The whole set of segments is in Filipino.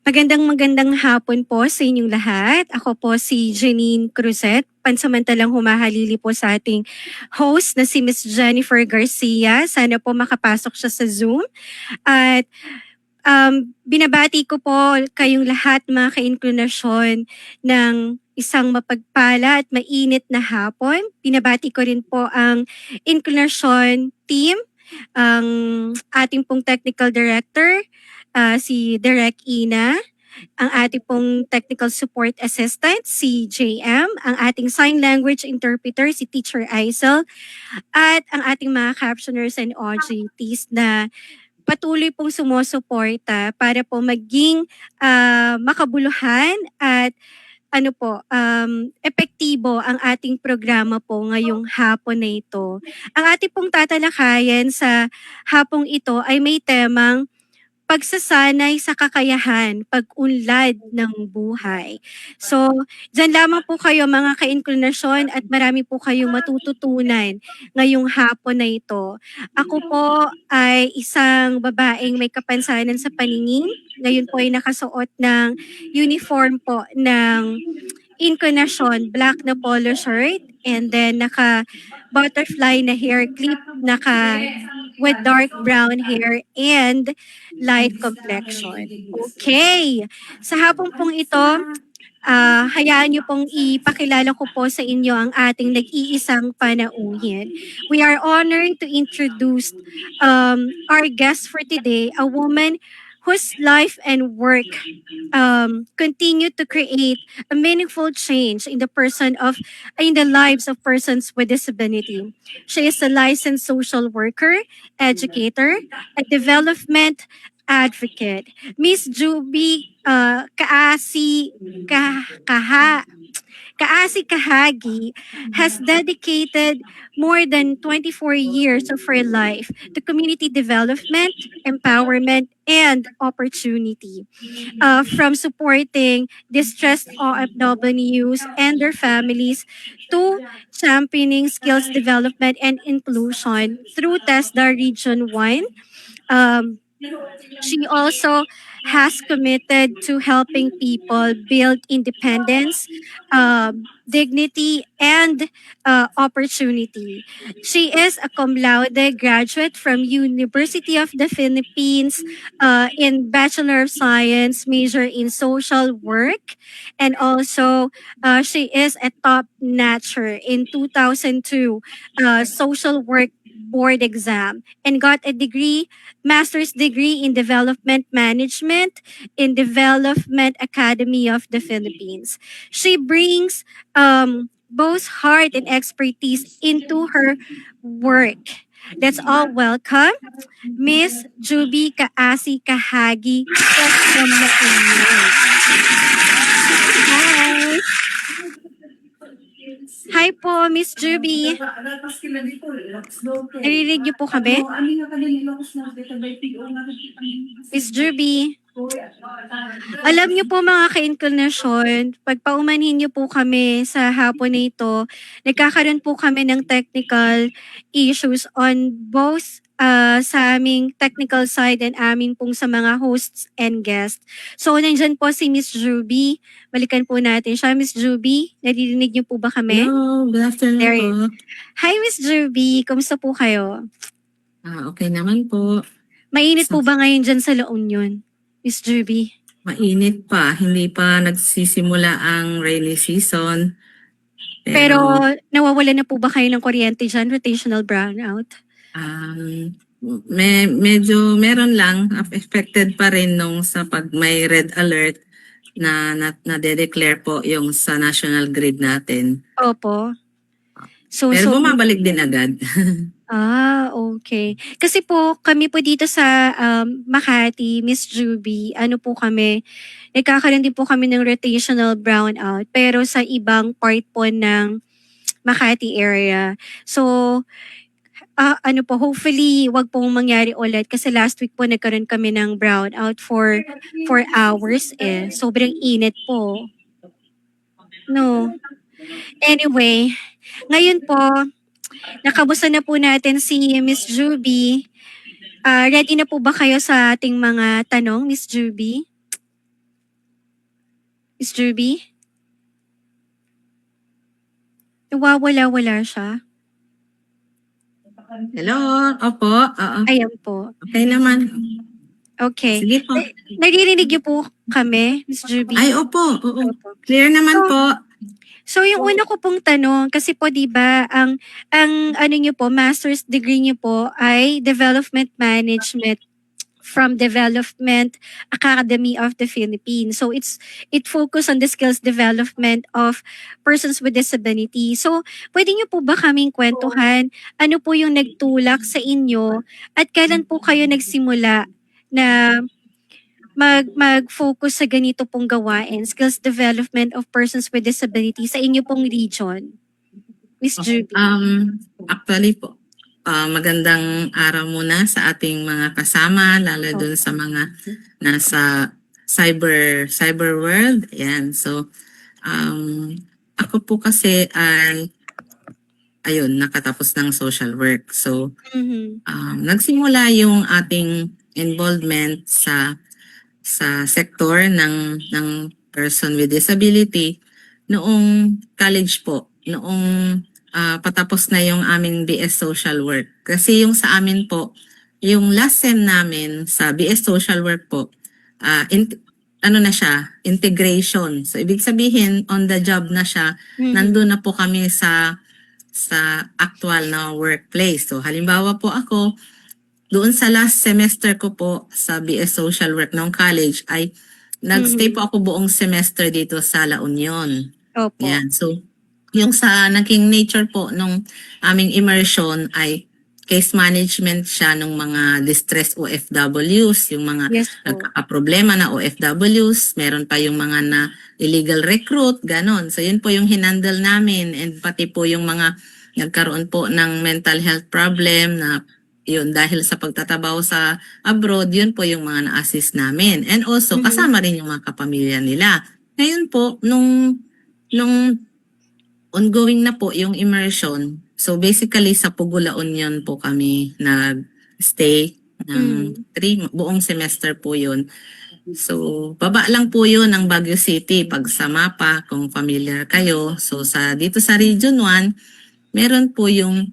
Magandang hapon po sa inyong lahat. Ako po si Janine Cruzet, pansamantalang humahalili po sa ating host na si Miss Jennifer Garcia. Sana po makapasok siya sa Zoom. At binabati ko po kayong lahat mga ka-inklinasyon ng isang mapagpala at mainit na hapon. Binabati ko rin po ang inklinasyon team, ang ating pong technical director, si Direk Ina, ang ating pong technical support assistant, si JM, ang ating sign language interpreter, si Teacher Aisel, at ang ating mga captioners and OJTs na patuloy pong sumusuporta para po maging makabuluhan at epektibo ang ating programa po ngayong hapon na ito. Ang ating pong tatalakayan sa hapong ito ay may temang pagsasanay sa kakayahan, pag-unlad ng buhay. So, dyan lamang po kayo mga ka-inklinasyon at marami po kayong matututunan ngayong hapon na ito. Ako po ay isang babaeng may kapansanan sa paningin. Ngayon po ay nakasuot ng uniform po ng Inclination, black na polo shirt, and then naka-butterfly na hair clip, with dark brown hair and light complexion. Okay. Sa hapong pong ito, hayaan niyo pong ipakilala ko po sa inyo ang ating nag-iisang panauhin. We are honored to introduce our guest for today, a woman whose life and work continue to create a meaningful change in the lives of persons with disability. She is a licensed social worker, educator, a development advocate. Miss Juby Kaasi Kahagi has dedicated more than 24 years of her life to community development, empowerment, and opportunity. From supporting distressed OFWs and their families to championing skills development and inclusion through TESDA Region 1. Um, she also has committed to helping people build independence, dignity, and opportunity. She is a cum laude graduate from University of the Philippines in Bachelor of Science, major in social work, and also she is a top notcher in 2002 social work board exam and got a master's degree in development management in Development Academy of the Philippines. She brings both heart and expertise into her work. Let's all welcome Miss Juby Kaasi Kahagi from the Hi! Hi po, Miss Juby. Narinig niyo po kami? Miss Juby. Alam niyo po mga ka-inklinasyon, pag paumanhin niyo po kami sa hapon na ito, nagkakaroon po kami ng technical issues on both sa aming technical side and amin pong sa mga hosts and guests. So, nandyan po si Miss Juby. Balikan po natin siya. Miss Juby, naririnig niyo po ba kami? Hello, good There afternoon po. Hi, Miss Juby. Kumusta po kayo? Okay naman po. Mainit po ba ngayon dyan sa La Union, Miss Juby? Mainit pa, hindi pa nagsisimula ang rainy season. Pero nawawala na po ba kayo ng kuryente dyan, rotational brownout? Medyo meron lang, affected pa rin nung sa pag may red alert na de-declare po yung sa national grid natin. Opo. Pero bumabalik din agad. Okay. Kasi po kami po dito sa Makati, Miss Juby, ano po kami, nagkakaroon din po kami ng rotational brownout pero sa ibang part po ng Makati area. So, hopefully wag pong mangyari ulit kasi last week po nagkaroon kami ng brownout for 4 hours eh. Sobrang init po. No. Anyway, ngayon po, nakamusta na po natin si Miss Juby. Ready na po ba kayo sa ating mga tanong, Miss Juby? Mr. B? Nawawala-wala siya. Hello? Opo, oo. Ayan po. Okay naman. Okay. Sige po. Naririnig niyo po kami, Mr. B? Ay, opo. Oo. Opo. Clear naman So, po. So yung una ko pong tanong, kasi po 'di ba ang ano niyo po, master's degree niyo po ay Development Management from Development Academy of the Philippines. So it focus on the skills development of persons with disability. So pwede niyo po ba kaming kwentuhan ano po yung nagtulak sa inyo at kailan po kayo nagsimula na mag-focus sa ganito pong gawain, skills development of persons with disability sa inyo pong region? Miss Juby. Actually po, magandang araw muna sa ating mga kasama, lalo dun sa mga nasa cyber world. Ayan. So, ako po kasi ay ayun, nakatapos ng social work. So, nagsimula yung ating involvement sa sector ng person with disability noong college po, noong patapos na yung aming BS Social Work. Kasi yung sa amin po, yung last sem namin sa BS Social Work po, ano na siya, integration. So ibig sabihin, on the job na siya, nandun na po kami sa actual na workplace. So halimbawa po ako, doon sa last semester ko po sa BS Social Work ng college ay nagstay po ako buong semester dito sa La Union. Opo. Yan. So, yung sa naging nature po nung aming immersion ay case management siya ng mga distressed OFWs, yung mga Yes po. nagkakaproblema na OFWs, meron pa yung mga na illegal recruit, ganon. So, yun po yung hinandle namin and pati po yung mga nagkaroon po ng mental health problem na yun, dahil sa pagtatabaw sa abroad, yun po yung mga na-assist namin. And also, kasama rin yung mga kapamilya nila. Ngayon po, nung ongoing na po yung immersion, so basically sa Pugula Union po kami nag-stay ng buong semester po yun. So, baba lang po yun ng Baguio City, pag sa mapa, kung familiar kayo. So, dito sa Region 1, meron po yung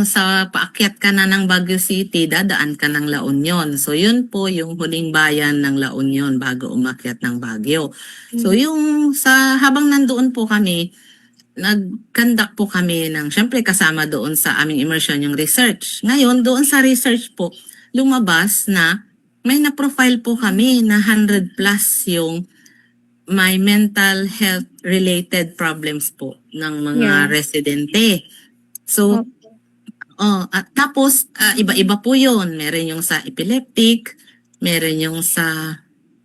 sa paakyat ka na ng Baguio City, dadaan ka ng La Union. So yun po yung huling bayan ng La Union bago umakyat ng Baguio. So yung habang nandoon po kami, nag-conduct po kami ng, syempre kasama doon sa aming immersion yung research. Ngayon, doon sa research po, lumabas na may na-profile po kami na 100 plus yung may mental health related problems po ng mga residente. So, tapos, iba-iba po yun. Meron yung sa epileptic, meron yung sa...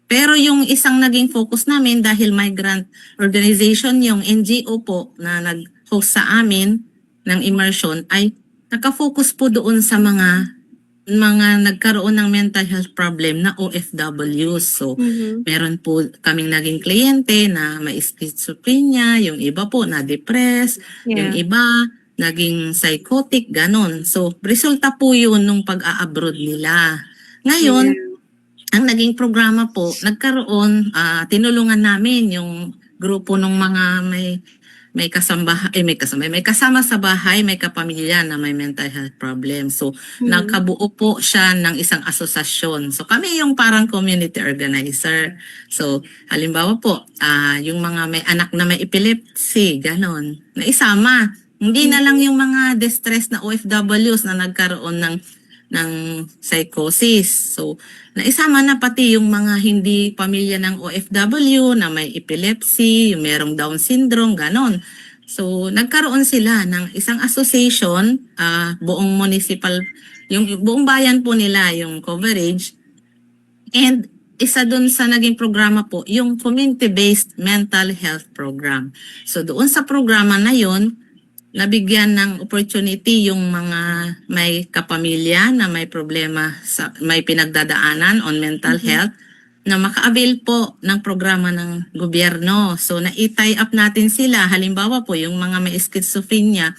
Pero yung isang naging focus namin dahil migrant organization, yung NGO po na nag-host sa amin ng immersion ay nakafocus po doon sa mga nagkaroon ng mental health problem na OFWs. So, meron po kaming naging kliyente na may schizophrenia, yung iba po na depressed, yung iba naging psychotic, ganon. So, resulta po yun nung pag-a-abroad nila. Ngayon, ang naging programa po, nagkaroon, tinulungan namin yung grupo ng mga may kasama sa bahay, may kapamilya na may mental health problem. So, nakabuo po siya ng isang asosasyon. So, kami yung parang community organizer. So, halimbawa po, yung mga may anak na may epilepsy, ganon, na isama. Hindi na lang yung mga distressed na OFWs na nagkaroon ng psychosis. So, naisama na pati yung mga hindi pamilya ng OFW na may epilepsy, yung merong Down syndrome, ganon. So, nagkaroon sila ng isang association, buong municipal, yung buong bayan po nila, yung coverage. And isa dun sa naging programa po, yung community-based mental health program. So, doon sa programa na yun, nabigyan ng opportunity yung mga may kapamilya na may problema, may pinagdadaanan on mental health na maka-avail po ng programa ng gobyerno. So na-tie up natin sila. Halimbawa po yung mga may schizophrenia,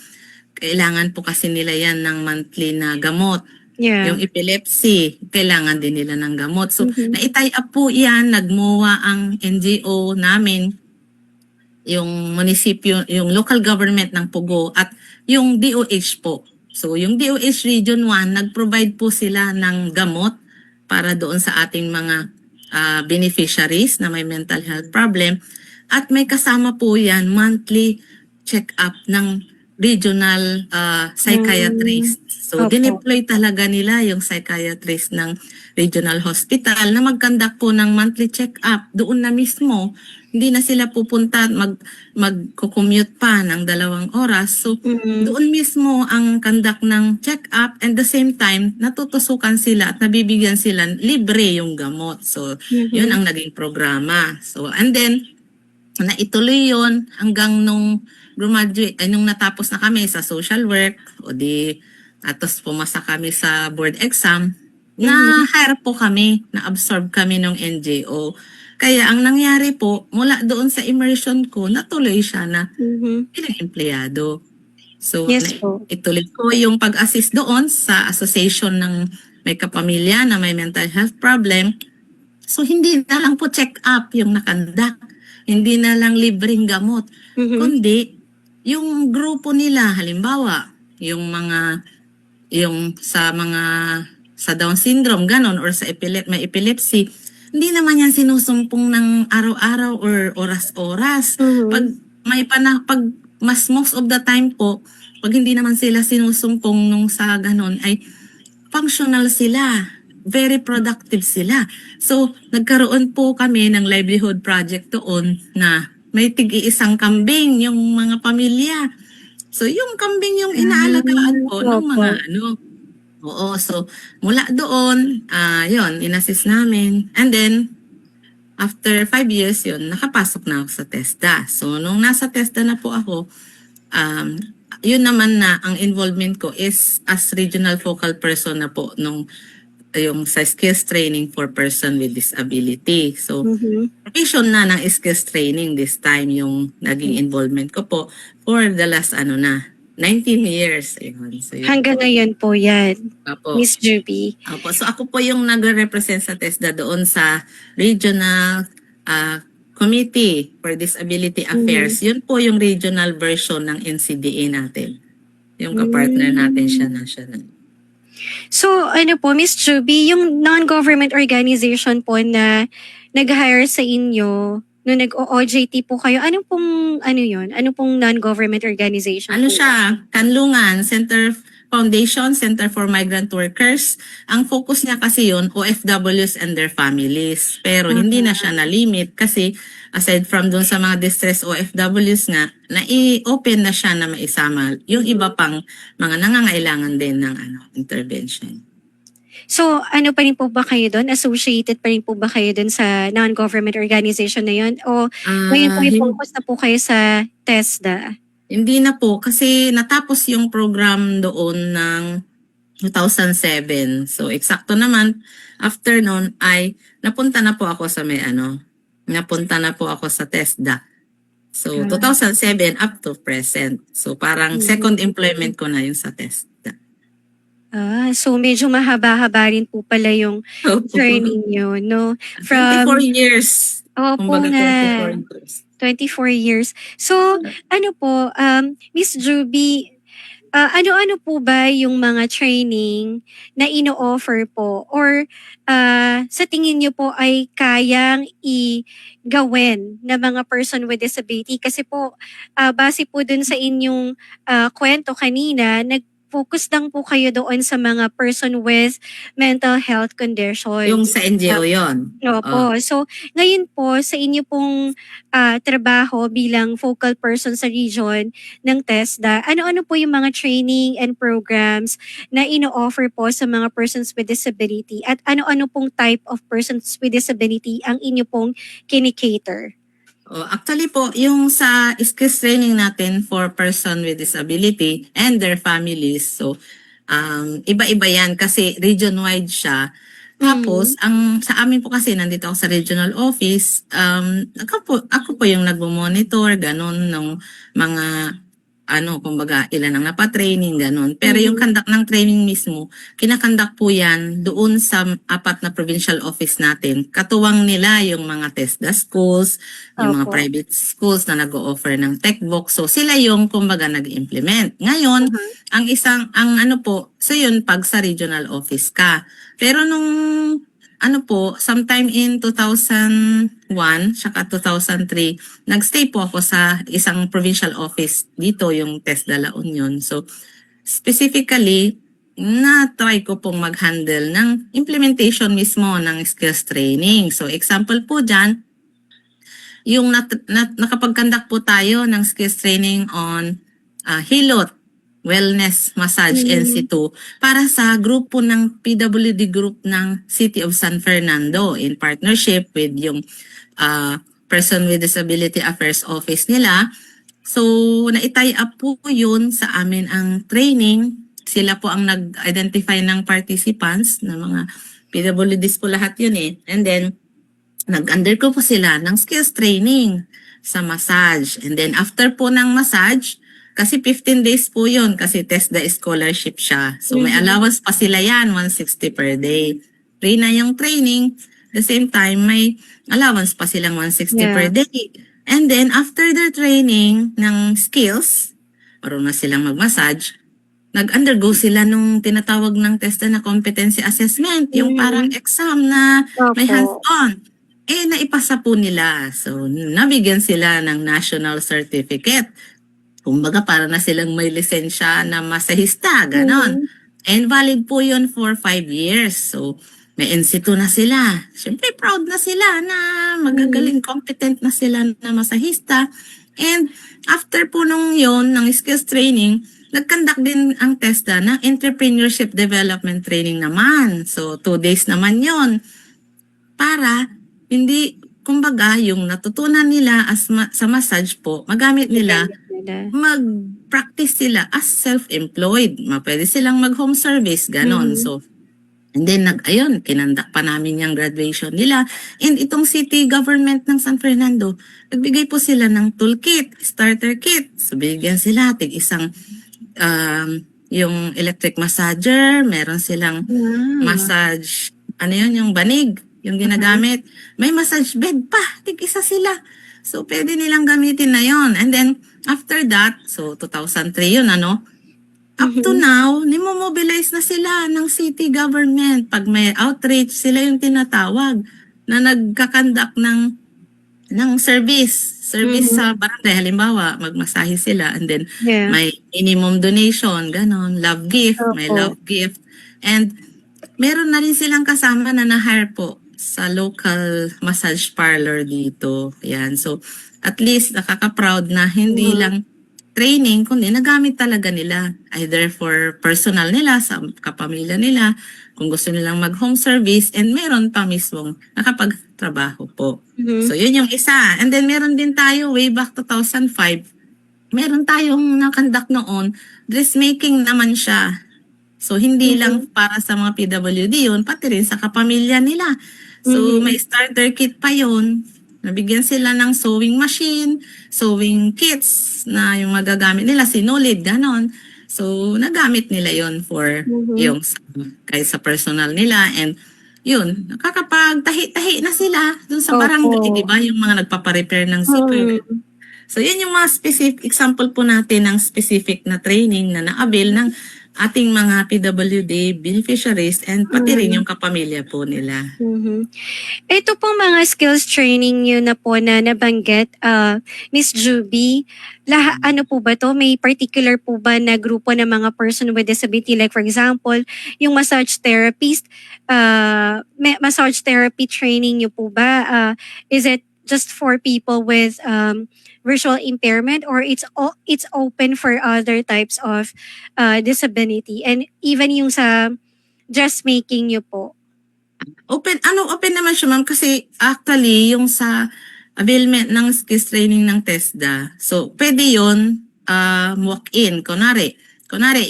kailangan po kasi nila yan ng monthly na gamot. Yeah. Yung epilepsy, kailangan din nila ng gamot. So, Mhm. na-tie up po yan, nagmuwa ang NGO namin, yung munisipyo, yung local government ng Pugo at yung DOH po. So yung DOH Region 1, nag-provide po sila ng gamot para doon sa ating mga beneficiaries na may mental health problem. At may kasama po yan monthly check-up ng regional psychiatrist. So Opo. dineploy talaga nila yung psychiatrist ng regional hospital na mag-conduct po ng monthly check-up doon na mismo. Hindi na sila pupunta mag-commute pa ng 2 oras. So Mhm. doon mismo ang conduct ng check-up and the same time natutusukan sila at nabibigyan sila libre yung gamot. So yun Mhm. ang naging programa. So and then naituloy yun hanggang nung graduate, nung natapos na kami sa social work o di tapos pumasa kami sa board exam, na-hire po kami, na-absorb kami ng NGO. Kaya ang nangyari po, mula doon sa immersion ko, natuloy siya na Mhm. bilang empleyado. So, Yes po. ituloy ko yung pag-assist doon sa association ng may kapamilya na may mental health problem. So, hindi na lang po check-up yung nakandak. Hindi na lang libreng gamot. Mhm. Kundi, yung grupo nila, halimbawa, yung sa Down syndrome, ganon, or sa may epilepsy, hindi naman yan sinusumpong ng araw-araw or oras-oras. Pag Mhm. pag most of the time po, pag hindi naman sila sinusumpong nung sa ganon, ay functional sila. Very productive sila. So, nagkaroon po kami ng livelihood project doon na may tig-iisang kambing yung mga pamilya. So, yung kambing yung inaalagaan po ng Opo. mga Oo, so mula doon, yun, inassist namin. And then, after 5 years yun, nakapasok na ako sa TESDA. So, nung nasa TESDA na po ako, yun naman na ang involvement ko is as regional focal person na po nung yung sa skills training for person with disability. So, Mhm. provision na ng skills training this time yung naging involvement ko po for the last 19 years. Ayun. So, yun Hanggang po. ngayon po yan, Opo. Miss Juby. Opo. So ako po yung nagre-represent sa TESDA doon sa Regional Committee for Disability Affairs. Yun po yung regional version ng NCDA natin. Yung kapartner natin siya national. So, ano po, Miss Juby, yung non-government organization po na nag-hire sa inyo, nung nag-OJT po kayo, ano yun? Ano pong non-government organization Ano po? siya? Kanlungan Foundation, Center for Migrant Workers. Ang focus niya kasi yun, OFWs and their families. Pero hindi na siya na-limit kasi aside from dun sa mga distressed OFWs nga, na-i-open na siya na maisama yung iba pang mga nangangailangan din ng intervention. So, ano pa rin po ba kayo doon? Associated pa rin po ba kayo doon sa non-government organization na yun? O ngayon po Ah, focus na po kayo sa TESDA? Hindi na po kasi natapos yung program doon ng 2007. So eksakto naman after noon ay napunta na po ako sa napunta na po ako sa TESDA. So 2007 up to present. So parang second employment ko na yung sa TESDA. So medyo mahaba-haba rin po pala yung journey niyo, no? 24 years. Opo Kumbaga nga. 24 years. 24 years. So, ano po, Miss Juby, ano-ano po ba yung mga training na ino-offer po? Or sa tingin niyo po ay kayang gawin ng mga person with disability? Kasi po, base po dun sa inyong kwento kanina, nag-focus lang po kayo doon sa mga person with mental health conditions. Yung sa NGO yon. Opo. So, ngayon po sa inyo pong trabaho bilang focal person sa region ng TESDA, ano-ano po yung mga training and programs na ino-offer po sa mga persons with disability at ano-ano pong type of persons with disability ang inyo pong kinikater? Actually po, yung sa skills training natin for person with disability and their families, so iba-iba yan kasi region-wide siya. Tapos, sa amin po kasi, nandito ako sa regional office, ako po yung nagmo-monitor, ganun, ng mga kumbaga ilan ang napatraining, ganun. Pero yung conduct ng training mismo, kinakandak po yan doon sa 4 na provincial office natin. Katuwang nila yung mga TESDA schools, yung mga Opo. private schools na nag-o-offer ng textbook. So sila yung kumbaga nag-implement. Ngayon, so yun pag sa regional office ka. Pero nung sometime in 2001 saka 2003, nagstay po ako sa isang provincial office dito, yung TESDA La Union. So, specifically, na-try ko pong mag-handle ng implementation mismo ng skills training. So, example po dyan, yung nakapag-conduct po tayo ng skills training on hilot, wellness, massage, NC2 para sa grupo ng PWD group ng City of San Fernando in partnership with yung Person with Disability Affairs Office nila. So, na-tie up po yun sa amin ang training. Sila po ang nag-identify ng participants, ng mga PWDs po lahat yun eh. And then, nag-undergo po sila ng skills training sa massage. And then, after po ng massage, kasi 15 days po yun kasi TESDA scholarship siya. So may allowance pa sila yan, 160 per day. Free na yung training. At the same time, may allowance pa silang 160 per day. And then after their training ng skills, marunong na silang mag-massage, nag-undergo sila nung tinatawag ng TESDA na competency assessment, yung parang exam na may hands-on. Naipasa po nila. So nabigyan sila ng national certificate. Kumbaga para na silang may lisensya na masahista, ganon. And valid po yun for 5 years. So, may NC2 na sila. Siyempre, proud na sila na magagaling, competent na sila na masahista. And after po nung yun, ng skills training, nag-conduct din ang TESDA ng entrepreneurship development training naman. So, 2 days naman yun. Para hindi, kumbaga, yung natutunan nila sa massage po, magamit nila, mag-practice sila as self-employed. Pwede silang mag-home service, ganon. So, and then, kinandak pa namin yung graduation nila. And itong city government ng San Fernando, nagbigay po sila ng toolkit, starter kit. So, bigyan sila, isang yung electric massager, meron silang massage, yung banig, yung ginagamit. May massage bed pa, isa sila. So, pwede nilang gamitin na yon. And then, after that, so 2003 yun, up to now, nimomobilize na sila ng city government. Pag may outreach, sila yung tinatawag na nagkakandak ng service sa barangay. Halimbawa, magmasahe sila and then may minimum donation, ganon, love gift, may love gift. And meron na rin silang kasama na na-hire po sa local massage parlor dito. Yan. So, at least nakaka-proud na hindi lang training, kundi nagamit talaga nila. Either for personal nila, sa kapamilya nila, kung gusto nilang mag-home service, and meron pa mismong nakapagtrabaho po. So, yun yung isa. And then, meron din tayo, way back 2005, meron tayong nakandak noon, dressmaking naman siya. So, hindi lang para sa mga PWD yun, pati rin sa kapamilya nila. So, may starter kit pa yun. Nabigyan sila ng sewing machine, sewing kits na yung magagamit nila, sinulid, ganon. So, nagamit nila yon for yung kahit sa personal nila. And yun, nakakapagtahi-tahi na sila dun sa barangay, di ba? Yung mga nagpaparepair ng zipper. So, yun yung mga specific example po natin ng specific na training na na-avail ng ating mga PWD beneficiaries and pati rin yung kapamilya po nila. Ito pong mga skills training yun na po na nabanggit, Miss Juby, ano po ba to? May particular po ba na grupo ng mga person with disability? Like for example, yung massage therapist, massage therapy training nyo po ba? Is it just for people with visual impairment, or it's open for other types of disability, and even yung sa dressmaking nyo po? Open naman siya, ma'am, kasi actually yung sa availment ng skills training ng TESDA, so pwede yun walk-in. Kunwari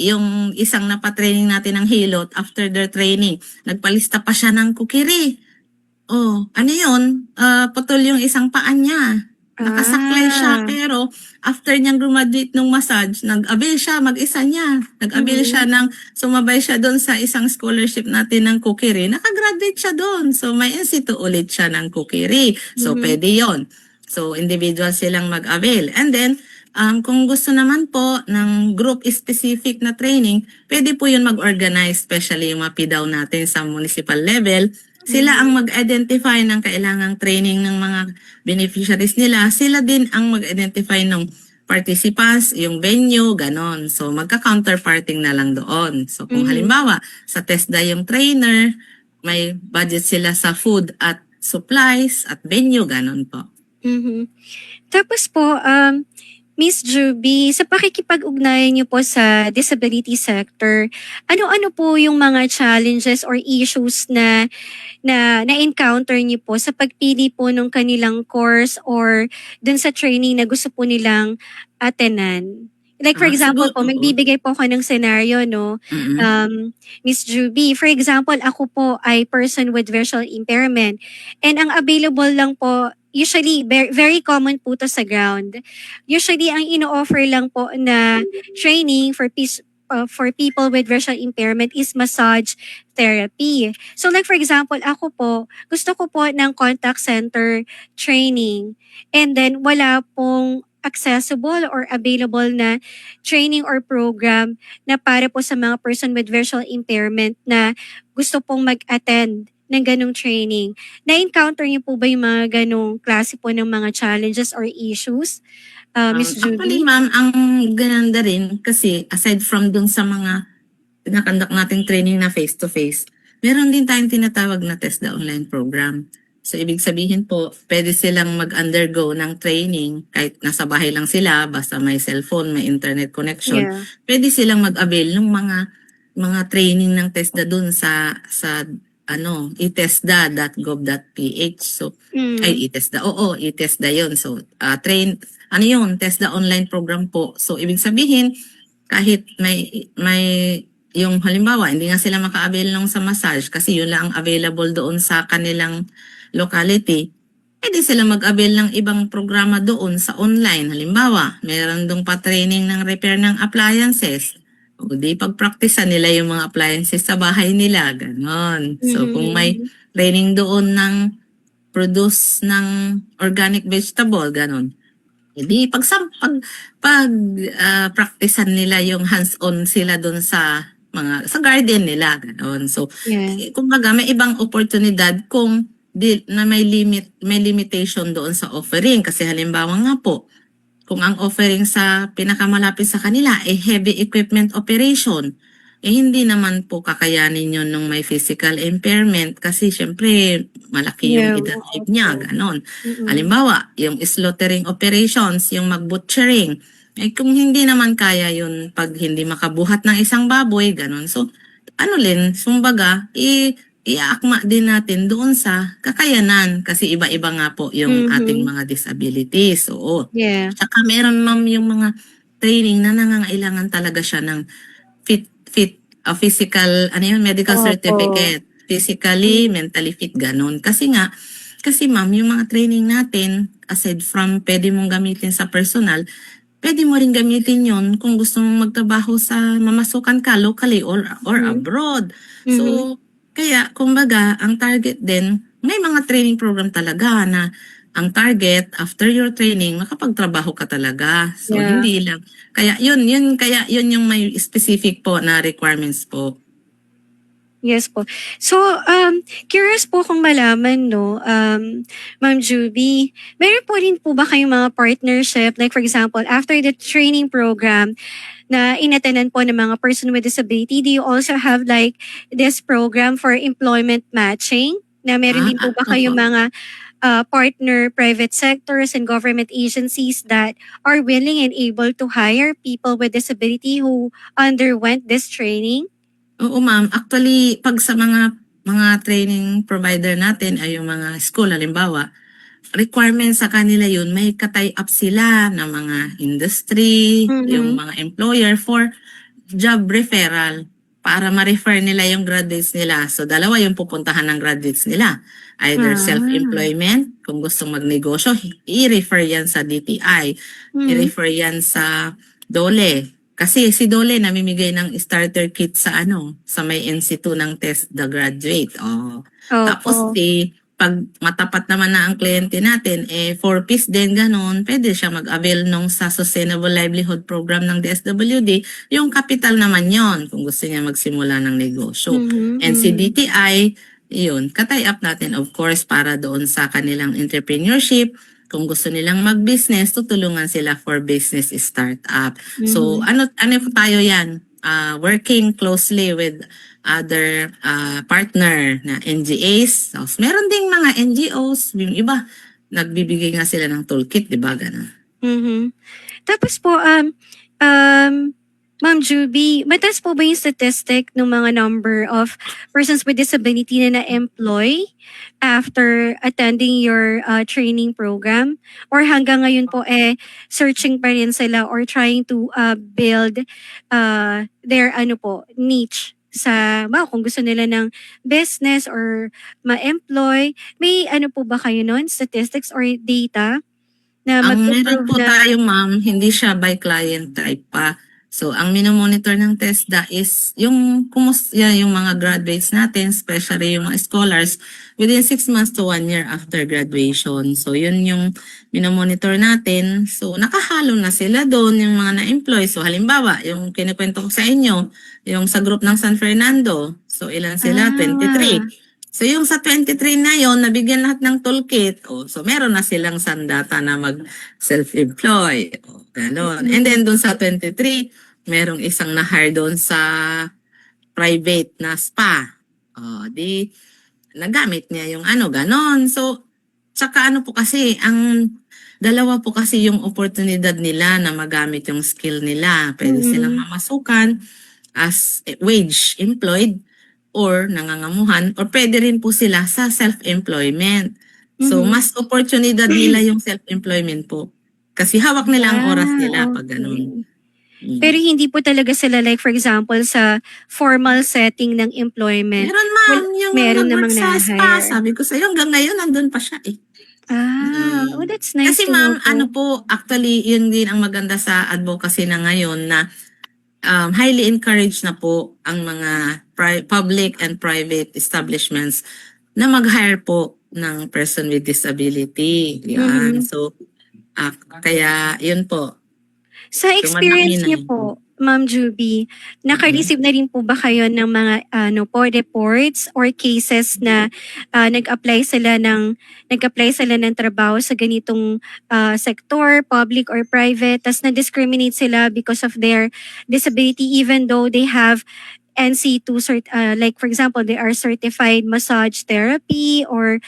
yung isang napatraining natin ng hilot, after their training, nagpalista pa siya ng kukiri. Ano yun? Putol yung isang paan niya. Nakasaklay siya, Ah. pero after niyang graduate ng massage, nag-avail siya mag-isa niya. Nag-avail siya sumabay siya doon sa isang scholarship natin ng cookery. Nakagraduate siya doon. So may institute ulit siya ng cookery. So pwede yon. So individual silang mag-avail. And then, kung gusto naman po ng group specific na training, pwede po yun mag-organize, especially yung mga PDAW natin sa municipal level. Sila ang mag-identify ng kailangang training ng mga beneficiaries nila. Sila din ang mag-identify ng participants, yung venue, ganon. So magka-counterparting na lang doon. So kung halimbawa, sa TESDA yung trainer, may budget sila sa food at supplies at venue, ganon po. Tapos po, Miss Juby, sa pakikipag-ugnayan niyo po sa disability sector, ano-ano po yung mga challenges or issues na na-encounter niyo po sa pagpili po ng kanilang course or dun sa training na gusto po nilang attenan? Like for example po, magbibigay po ako ng scenario, no? Miss Juby, for example, ako po ay person with visual impairment and ang available lang po, usually very common po to sa ground. Usually ang ino-offer lang po na training for people with visual impairment is massage therapy. So like for example, ako po, gusto ko po ng contact center training and then wala pong accessible or available na training or program na para po sa mga person with visual impairment na gusto pong mag-attend ng ganong training. Na-encounter niyo po ba yung mga ganong klase po ng mga challenges or issues, Miss Actually, Judy? ma'am, ang gananda rin kasi aside from dun sa mga pinakandak nating training na face-to-face, meron din tayong tinatawag na TESDA online program. So, ibig sabihin po, pwede silang mag-undergo ng training kahit nasa bahay lang sila, basta may cellphone, may internet connection. Yeah. Pwede silang mag-avail ng mga training ng TESDA dun sa itesda.gov.ph. So, ay itesda. Oo, itesda 'yon. So, TESDA online program po. So, ibig sabihin kahit may yung halimbawa, hindi nga sila maka-avail ng sa massage kasi yun lang ang available doon sa kanilang locality, pwede sila mag-avail ng ibang programa doon sa online. Halimbawa, meron dong pa-training ng repair ng appliances. O di pag-practicean nila yung mga appliances sa bahay nila, ganon. So kung may training doon ng produce ng organic vegetable, ganon. Hindi practicean nila yung hands-on sila doon sa garden nila, ganon. So kumbaga may ibang oportunidad kung na may limitation doon sa offering kasi halimbawa nga po kung ang offering sa pinakamalapit sa kanila ay heavy equipment operation, hindi naman po kakayanin yun nung may physical impairment kasi syempre malaki yung i-drive niya, ganon. Halimbawa, yung slaughtering operations, yung mag-butchering, kung hindi naman kaya yun pag hindi makabuhat ng isang baboy, ganon. So, sumbaga, iaakma din natin doon sa kakayanan kasi iba-iba nga po yung ating mga disabilities. Oo. Tsaka meron ma'am yung mga training na nangangailangan talaga siya ng physical, medical certificate. Physically, mentally fit, ganun. Kasi ma'am, yung mga training natin, aside from pwede mong gamitin sa personal, pwede mo rin gamitin yon kung gusto mong magtrabaho sa mamasukan ka locally or abroad. So, kaya, kumbaga, ang target din, may mga training program talaga na ang target, after your training, makapagtrabaho ka talaga. So, hindi lang. Kaya yun yung may specific po na requirements po. Yes po. So, curious po kung malaman, no, Ma'am Juby, meron po rin po ba kayong mga partnership? Like for example, after the training program, na inatenan po ng mga person with disability, do you also have like this program for employment matching? Na meron din po ba kayong mga partner private sectors and government agencies that are willing and able to hire people with disability who underwent this training? Oo ma'am, actually pag sa mga training provider natin ay yung mga school halimbawa, requirement sa kanila yun, may ka-tie up sila ng mga industry, yung mga employer for job referral. para ma-refer nila yung graduates nila. So, dalawa yung pupuntahan ng graduates nila. Either self-employment, kung gustong magnegosyo, i-refer yan sa DTI. Mhm. I-refer yan sa DOLE. Kasi si DOLE namimigay ng starter kit sa sa may NC2 ng test the graduate. Oh. Tapos Opo. pag matapat naman na ang kliyente natin, 4-piece din ganun, pwede siya mag-avail nung sa Sustainable Livelihood Program ng DSWD. Yung capital naman yon kung gusto niya magsimula ng negosyo. Mhm, And si mhm. DTI, yun, katay up natin of course para doon sa kanilang entrepreneurship. Kung gusto nilang mag-business, tutulungan sila for business startup. So Mhm. ano po tayo yan? Working closely with other partner na NGOs. So, meron ding mga NGOs, yung iba, nagbibigay nga sila ng toolkit, di ba? Ganun. Mhm. Tapos po, Ma'am Juby, mataas po ba yung statistic ng mga number of persons with disability na na-employ after attending your training program? Or hanggang ngayon po searching pa rin sila or trying to build their niche sa kung gusto nila ng business or ma-employ. May po ba kayo nun, statistics or data na Ang meron magpo-prove po na tayo, ma'am, hindi siya by client type pa. So, ang minomonitor ng TESDA is yung yung mga graduates natin, especially yung mga scholars, within 6 months to 1 year after graduation. So, yun yung minomonitor natin. So, nakahalo na sila doon, yung mga na-employ. So, halimbawa, yung kinikwento ko sa inyo, yung sa group ng San Fernando. So, ilan sila? Ah, 23. So yung sa 23 na yon nabigyan lahat ng toolkit. Oh, so meron na silang sandata na mag self-employ. Oh, ganon. And then mhm, dun sa 23, merong isang na-hire doon sa private na spa. Oh, di nagamit niya yung ganon. So tsaka po kasi ang dalawa po kasi yung oportunidad nila na magamit yung skill nila. Pwede silang mhm, mamasukan as wage employed or nangangamuhan or pwede rin po sila sa self-employment. So, mhm. mas oportunidad nila yung self-employment po. Kasi hawak nila ang oras nila pag ganun. Okey. Pero Mm. hindi po talaga sila like for example sa formal setting ng employment, Meron ma'am, yung meron nag-work namang sa spa, naha-hire? sabi ko sa'yo hanggang ngayon nandun pa siya eh. Oh, Mm. that's nice Kasi to know ma'am, po. po, actually, yun din ang maganda sa advocacy na ngayon na highly encouraged na po ang mga public and private establishments na mag-hire po ng person with disability. Yan. Mhm. So, kaya yun po. Sa So, madami experience na niyo yun. po, Ma'am Juby, Mm-mm. naka-receive na rin po ba kayo ng mga reports or cases na nag-apply sila ng trabaho sa ganitong sektor, public or private, tas na-discriminate sila because of their disability even though they have NC2 like for example, they are certified massage therapy or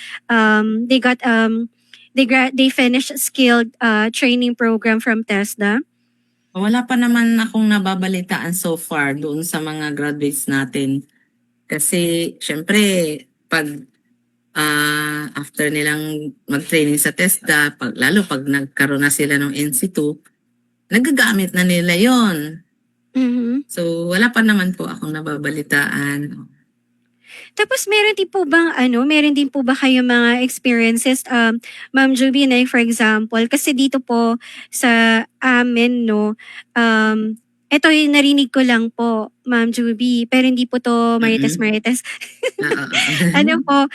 they finished skilled training program from TESDA? Wala pa naman akong nababalitaan so far doon sa mga graduates natin. Kasi, syempre, pag after nilang mag-training sa TESDA, lalo pag nagkaroon na sila ng NC2, nagagamit na nila yon. Mhm. So, wala pa naman po akong nababalitaan. Tapos meron din po ba kayong mga experiences, Ma'am Juby, like for example, kasi dito po sa amin 'no, eto yung narinig ko lang po, Ma'am Juby, pero hindi po 'to Mm. marites-marites. Oo. Ano po,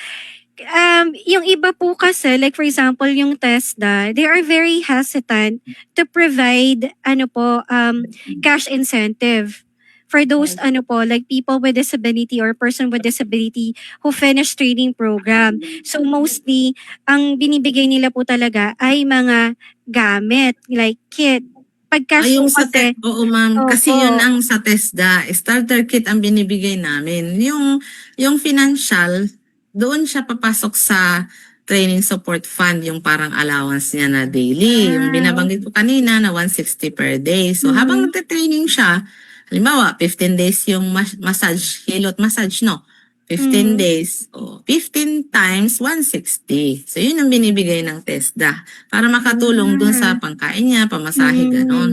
yung iba po kasi like for example yung TESDA, they are very hesitant to provide cash incentive for those like people with disability or person with disability who finish training program. So mostly ang binibigay nila po talaga ay mga gamit like kit. Pag cash po Yung kasi, oo ma'am, kasi yun opo. ang sa TESDA, starter kit ang binibigay namin. Yung financial, doon siya papasok sa training support fund, yung parang allowance niya na daily. Yung binabanggit ko kanina na 160 per day. So habang Mhm. nagte-training siya, halimbawa 15 days yung massage, hilot massage, no? 15 days. O, 15 times 160. So, yun ang binibigay ng TESDA para makatulong dun sa pangkain niya, pamasahe, ganon.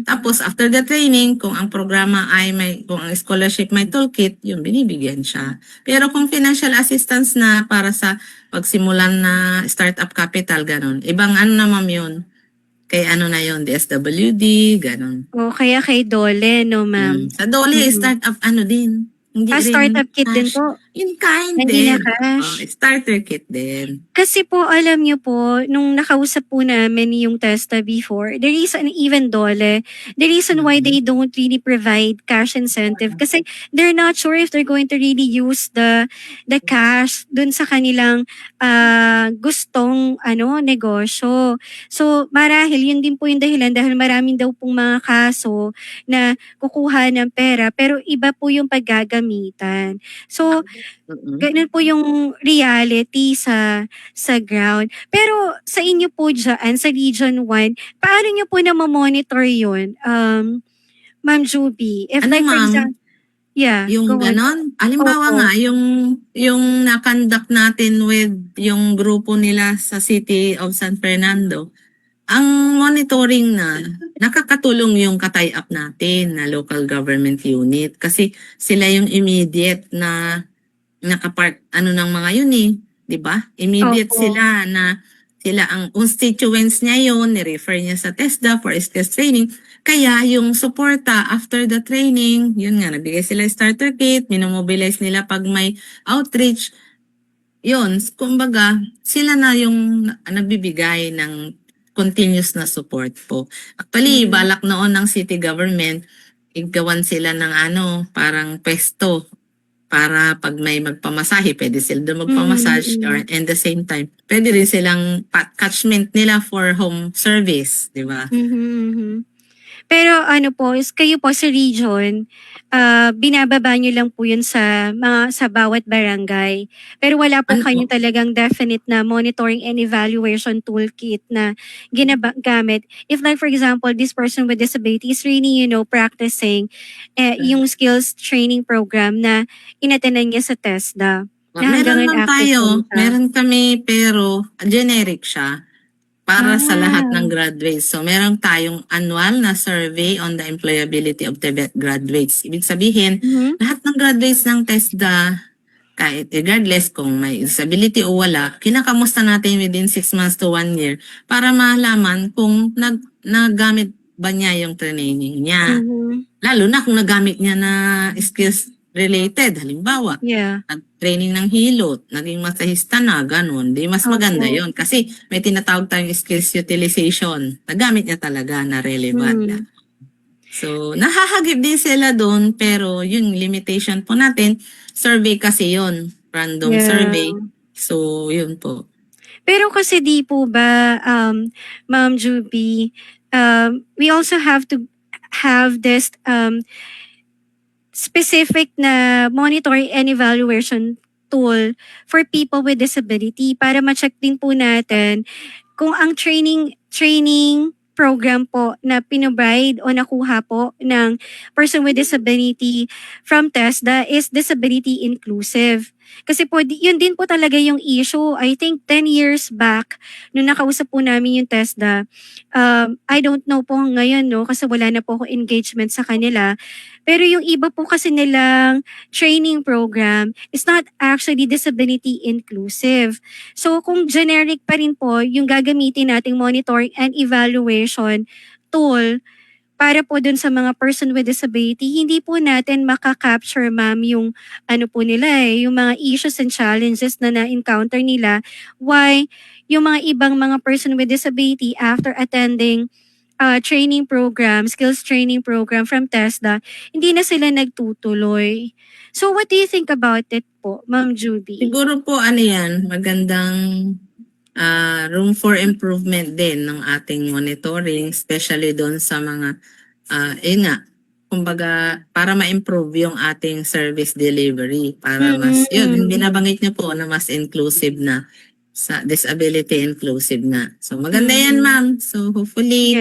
Tapos, after the training, kung ang programa ay kung ang scholarship may toolkit, yun, binibigyan siya. Pero kung financial assistance na para sa pagsimulan na startup capital, ganon, ibang ano na ma'am yun, kay ano na yun, DSWD, ganon. O kaya kay Dole, no, ma'am? Sa Dole, startup ano din. Hindi rin Startup kit din cash. po. In kind Hindi na din. cash. Starter kit din. Kasi po, alam niyo po, nung nakausap po namin yung TESTA before, the reason, even Dole, the reason why they don't really provide cash incentive, kasi they're not sure if they're going to really use the cash dun sa kanilang gustong negosyo. So, marahil, yun din po yung dahilan dahil maraming daw pong mga kaso na kukuha ng pera, pero iba po yung paggagamitan. So, ganun po yung reality sa ground. Pero sa inyo po dyan, sa Region 1, paano nyo po na-monitor yun, Ma'am Juby? If Ano like for ma'am? example, yeah, Yung go on. ganon? Halimbawa Opo. nga, yung na-conduct natin with yung grupo nila sa City of San Fernando, ang monitoring na nakakatulong yung ka-tie-up natin na local government unit kasi sila yung immediate na nakapart ng mga yun eh, 'di ba? Immediate Opo. sila ang constituents niya yun, ni-refer niya sa TESDA for skills training. Kaya yung suporta after the training, yun nga, nabigay sila starter kit, minomobilize nila pag may outreach. Yun, kumbaga, sila na yung nagbibigay ng continuous na support po. Actually, balak noon ng city government, igawan sila ng parang pesto para pag may magpamasahe, pwede sila doon magpamassage and the same time, pwede rin silang catchment nila for home service, di ba? Pero ano po, is kayo po sa region, binababa nyo lang po yun sa bawat barangay. Pero wala po kayong talagang definite na monitoring and evaluation toolkit na ginagamit. If like for example, this person with disability is really, practicing yung skills training program na inatenan niya sa TESDA. Na hanggang Meron ngayon lang active tayo, pa. meron kami pero generic siya para sa lahat ng graduates. So meron tayong annual na survey on the employability of the graduates. Ibig sabihin, lahat ng graduates ng TESDA, kahit regardless kung may disability o wala, kinakamusta natin within 6 months to 1 year para malaman kung nagamit ba niya yung training niya. Lalo na kung nagamit niya na skills related. Halimbawa, nag-training ng hilot, naging masahista na, ganun. Di mas maganda yon kasi may tinatawag tayong skills utilization. Nagamit niya talaga na relevant. So, nahahagip din sila doon, pero yung limitation po natin, survey kasi yon, random survey. So, yun po. Pero kasi di po ba, Ma'am Juby, we also have to have this specific na monitoring and evaluation tool for people with disability para ma-check din po natin kung ang training program po na pinobide o nakuha po ng person with disability from TESDA is disability inclusive. Kasi po, yun din po talaga yung issue. I think 10 years back, nung nakausap po namin yung TESDA, I don't know po ngayon, no, kasi wala na po ako engagement sa kanila. Pero yung iba po kasi nilang training program is not actually disability inclusive. So kung generic pa rin po yung gagamitin nating monitoring and evaluation tool para po dun sa mga person with disability, hindi po natin maka-capture, ma'am, yung po nila yung mga issues and challenges na na-encounter nila. Why yung mga ibang mga person with disability after attending training program, skills training program from TESDA, hindi na sila nagtutuloy. So what do you think about it po, Ma'am Juby? Siguro po yan, magandang room for improvement din ng ating monitoring, especially doon sa mga, kumbaga, para ma-improve yung ating service delivery, para mas, yun, binabanggit niyo po na mas inclusive na, sa disability inclusive na. So maganda yan, ma'am. So hopefully,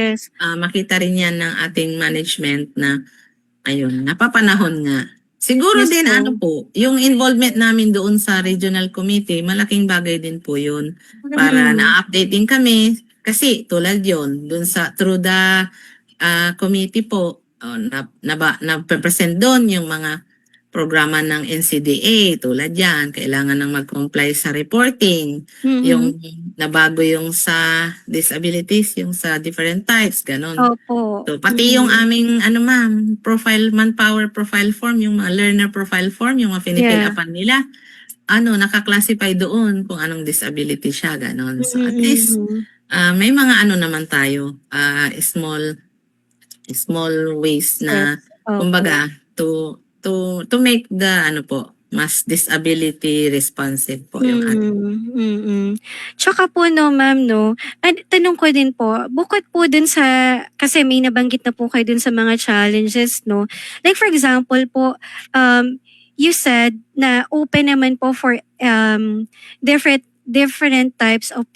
makita rin yan ng ating management na, ayun, napapanahon nga. Siguro Yes din ano po. po, yung involvement namin doon sa regional committee, malaking bagay din po yun para Mm. na-update din kami. Kasi tulad yon doon sa through the committee po, na-present doon yung mga programa ng NCDA tulad yan, kailangan ng mag-comply sa reporting, Mhm. yung nabago yung sa disabilities, yung sa different types, ganon. Opo. So, pati yung Mm. aming ano ma'am, manpower profile form, yung mga learner profile form, yung mga finifill Yeah. upan nila, naka-classify doon kung anong disability siya, ganon. So, at Mm, least, mhm. may mga ano naman tayo, small ways na, Steps. Opo. kumbaga, to make the ano po, mas disability responsive po yung ating. Mm. Tsaka po 'no ma'am 'no, tanong ko din po, bukod po dun sa kasi may nabanggit na po kayo dun sa mga challenges 'no. Like for example po, you said na open naman po for, different different types of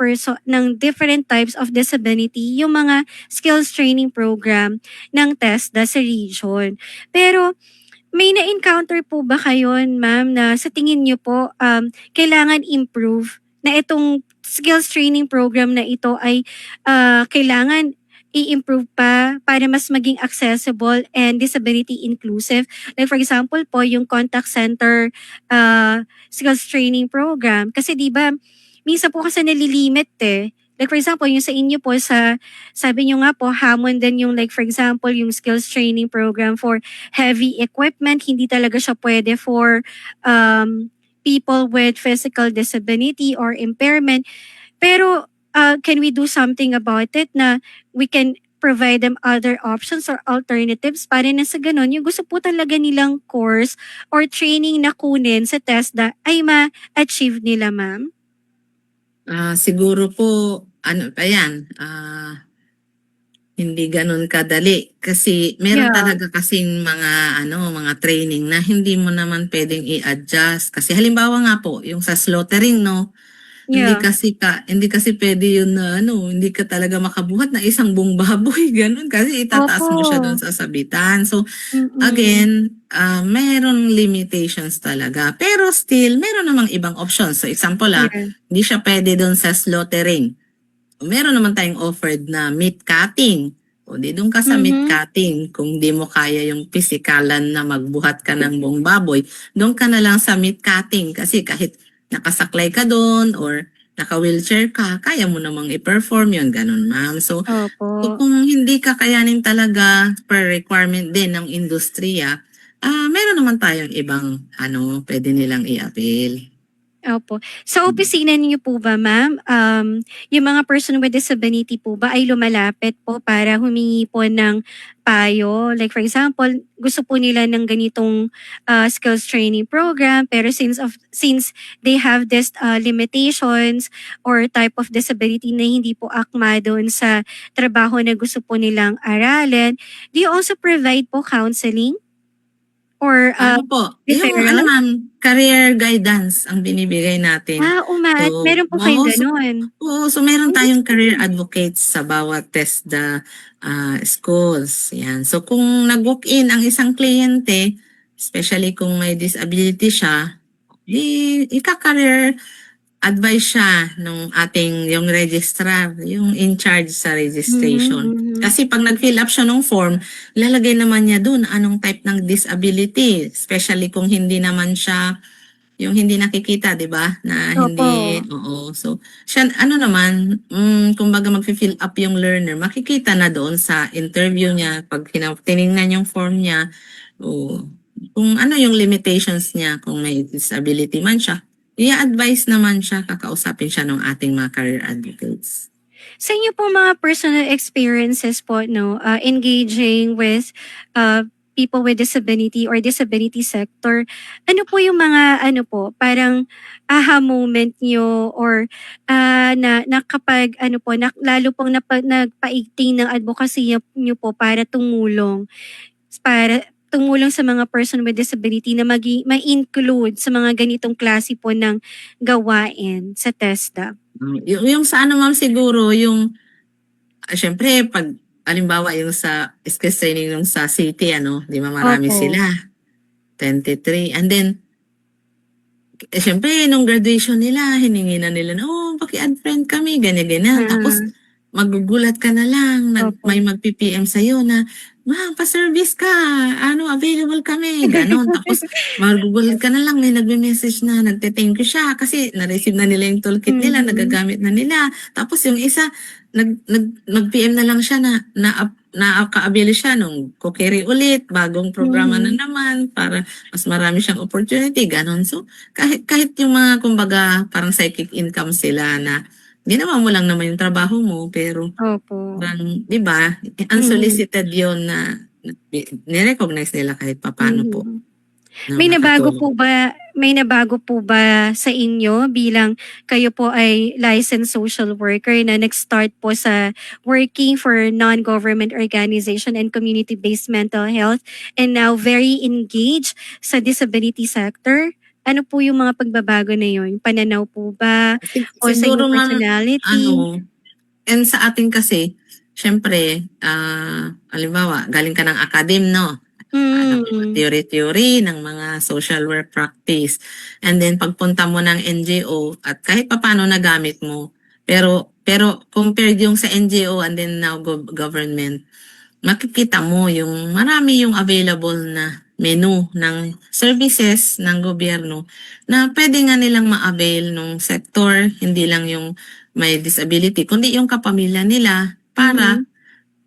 different types of disability yung mga skills training program ng TESDA sa region. Pero may na-encounter po ba kayo ma'am na sa tingin niyo po, kailangan improve na itong skills training program na ito ay, kailangan i-improve pa para mas maging accessible and disability inclusive? Like for example po yung contact center, skills training program kasi 'di ba minsan po kasi nalilimit, eh. Like for example yung sa inyo po sabi niyo nga po hamon din yung like for example yung skills training program for heavy equipment, hindi talaga siya pwede for people with physical disability or impairment. Pero can we do something about it na we can provide them other options or alternatives para na sa ganun, yung gusto po talaga nilang course or training na kunin sa TESDA ay ma-achieve nila, ma'am? Siguro po, ano pa yan, hindi gano'n kadali kasi meron Yeah, talaga kasing mga training na hindi mo naman puwedeng i-adjust. Kasi halimbawa nga po, yung sa slaughtering 'no, yeah. hindi kasi puwede yun na hindi ka talaga makabuhat ng isang buong baboy gano'n kasi Opo. itataas mo siya do'n sa sabitan. So, Mm. again, meron limitations talaga. Pero still, meron namang ibang options. So example, Yeah. hindi siya puwede do'n sa slaughtering. Meron naman tayong offered na meat cutting. O di doon ka sa meat Mhm. cutting. Kung di mo kaya yung pisikalan na magbuhat ka ng buong baboy, doon ka na lang sa meat cutting. Kasi kahit nakasaklay ka doon or naka-wheelchair ka, kaya mo namang i-perform yun. Ganun, ma'am. Opo. So kung hindi ka kayanin talaga per requirement din ng industriya, meron naman tayong ibang pwede nilang i-avail. Opo. Sa opisina niyo po ba ma'am, yung mga person with disability po ba ay lumalapit po para humingi po ng payo? Like for example, gusto po nila ng ganitong, skills training program pero since they have this, limitations or type of disability na hindi po akma doon sa trabaho na gusto po nilang aralin, do you also provide po counseling or, Ano po, yung referral? ma'am, career guidance ang binibigay natin. So, Meron po kayong gano'n? meron Ay, that's tayong career good. advocates sa bawat TESDA schools. Yan. So, kung nag-walk-in ang isang kliyente, especially kung may disability siya, ika-career advice siya nung yung registrar, yung in charge sa Mhm, registration. mhm. Kasi pag nag-fill up siya ng form, lalagay naman niya dun anong type ng disability, especially kung hindi naman siya yung hindi nakikita, 'di ba? Na Opo. hindi, oo. So, siya naman, kumbaga magfi-fill up yung learner, makikita na doon sa interview niya pag tiningnan yung form niya, o kung ano yung limitations niya, kung may disability man siya, i-advise naman siya, kakausapin siya ng ating mga career advocates. Sa inyo po mga personal experiences po 'no, engaging with, people with disability or disability sector, ano po yung mga ano po, parang aha moment niyo or, na kapag ano po, lalo pong nagpaigting ng advocacy niyo po para tumulong sa mga person with disability na ma-include sa mga ganitong klase po ng gawain sa TESDA? Yung sa ma'am siguro yung, siyempre 'pag halimbawa yung sa skills training yung sa city 'di ba marami Opo. sila. 23. And then, syempre, nung graduation nila, hiningi na nila na, oh, paki-add friend kami, ganyan-ganyan. Tapos, Ah, magugulat ka na lang, opo. may mag-PPM sa'yo na, ma'am, pa-service ka, available kami, ganon. Tapos, magugulat ka na lang, may nagme-message na, nagte-thank you siya, kasi na-receive na nila yung toolkit nila, Mhm. nagagamit na nila. Tapos, yung isa, mag-PM na lang siya na-ka-avail siya nung kukiri ulit, bagong programa na Mhm. naman, para mas marami siyang opportunity, ganon. So, kahit yung mga, kumbaga, parang psychic income sila na ginawa mo lang naman yung trabaho mo, pero Opo. parang, 'di ba, Mhm. unsolicited yon na ni-recognize nila kahit papaano po Mhm. na nakatulong. May nabago po ba sa inyo bilang kayo po ay licensed social worker na nag-start po sa working for non-government organization and community-based mental health and now very engaged sa disability sector? Ano po yung mga pagbabago na yun? Pananaw po ba o sa Siguro inyong ma'am, personality? and sa atin kasi siyempre, halimbawa galing ka ng academe 'no, alam mo Hmm. theory ng mga social work practice, and then pagpunta mo ng NGO at kahit papaano nagamit mo, pero compared yung sa NGO and then now government, makikita mo yung marami yung available na menu ng services ng gobyerno na pwede nga nilang ma-avail nung sector, hindi lang yung may disability, kundi yung kapamilya nila para Mhm.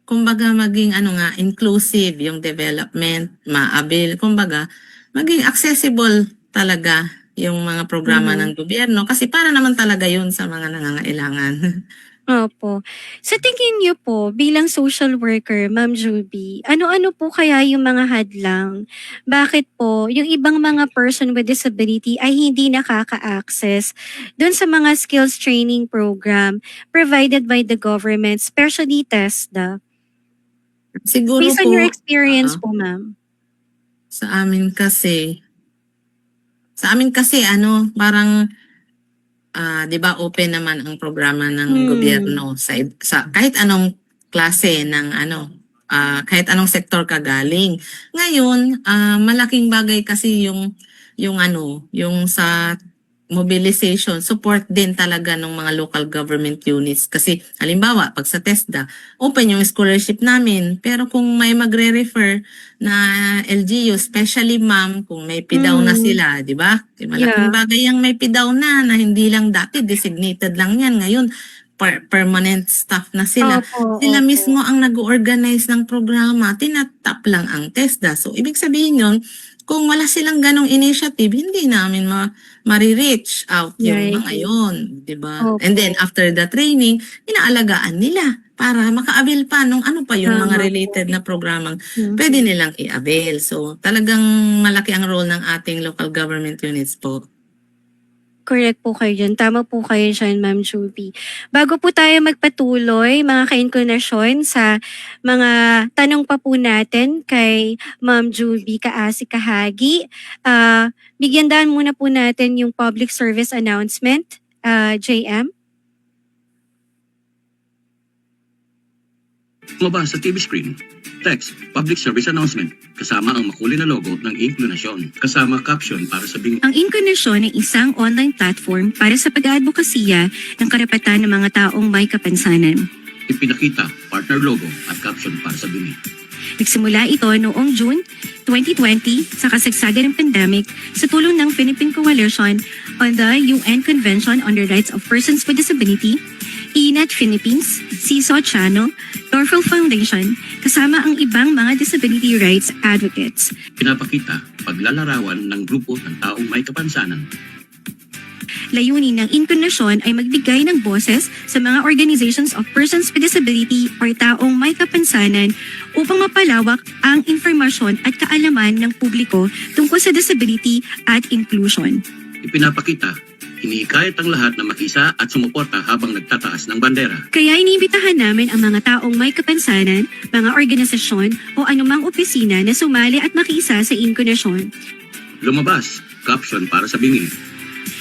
kumbaga maging inclusive yung development, ma-avail, kumbaga maging accessible talaga yung mga programa Mhm. ng gobyerno kasi para naman talaga yun sa mga nangangailangan. Opo. Sa tingin niyo po bilang social worker, Ma'am Juby, ano-ano po kaya yung mga hadlang? Bakit po yung ibang mga person with disability ay hindi nakaka-access dun sa mga skills training program provided by the government, especially TESDA? Siguro Based on po, your oo, experience po, ma'am. sa amin kasi parang 'di ba open naman ang programa ng Hmm. gobyerno sa kahit anong klase ng kahit anong sektor ka galing. Ngayon, malaking bagay kasi yung sa mobilization, support din talaga ng mga local government units. Kasi halimbawa, pag sa TESDA, open yung scholarship namin. Pero kung may magre-refer na LGU, especially ma'am, kung may PDAW na Hmm. sila, di ba? Malaking Yeah. bagay yung may PDAW na hindi lang dati designated lang yan. Ngayon, permanent staff na sila. Opo, Sila opo. mismo ang nag-organize ng programa, tinatap lang ang TESDA. So, ibig sabihin yun, kung wala silang ganong initiative, hindi namin mari-reach out yung Right. mga yon, 'di ba? And then Opo. after the training, inaalagaan nila para maka-avail pa nung ano pa yung mga Tama po. related na programang pwede Mhm. nilang i-avail. So, talagang malaki ang role ng ating local government units po. Correct po kayo diyan. Tama po kayo diyan, Ma'am Juby. Bago po tayo magpatuloy, mga kainklunasyon, sa mga tanong pa po natin kay Ma'am Juby Kaasi Kahagi, bigyan daan muna po natin yung public service announcement, JM. Lumabas sa TV screen. Text, public service announcement, kasama ang makulay na logo ng Inklinasyon, kasama caption para sa bingi. Ang Incarnation ay isang online platform para sa pag-aadvokasya ng karapatan ng mga taong may kapansanan. Ipinakita, partner logo at caption para sa bingi. Nagsimula ito noong June 2020 sa kasagsagan ng pandemic sa tulong ng Philippine Coalition on the UN Convention on the Rights of Persons with Disability, INET Philippines, CISO Channel, Dorfel Foundation, kasama ang ibang mga disability rights advocates. Pinapakita, paglalarawan ng grupo ng taong may kapansanan. Layunin ng Incarnation ay magbigay ng boses sa mga organizations of persons with disability or taong may kapansanan upang mapalawak ang informasyon at kaalaman ng publiko tungkol sa disability at inclusion. Ipinapakita, hinihikayat ang lahat na makisa at sumuporta habang nagtataas ng bandera. Kaya iniimbitahan namin ang mga taong may kapansanan, mga organisasyon o anumang opisina na sumali at makiisa sa Incarnation. Lumabas, caption para sa bingi.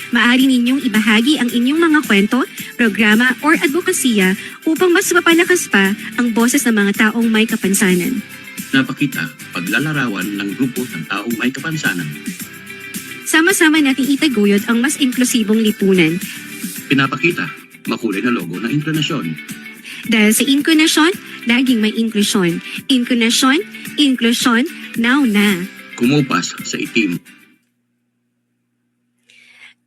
Maaari ninyong ibahagi ang inyong mga kwento, programa or advokasya upang mas mapalakas pa ang boses ng mga taong may kapansanan. Napakita paglalarawan ng grupo ng taong may kapansanan. Sama-sama nating itaguyod ang mas inklusibong lipunan. Pinapakita makulay na logo ng inklinasyon. Dahil sa inklusyon, laging may inklusyon. Inklusyon, inklusyon, now na. Kumupas sa itim.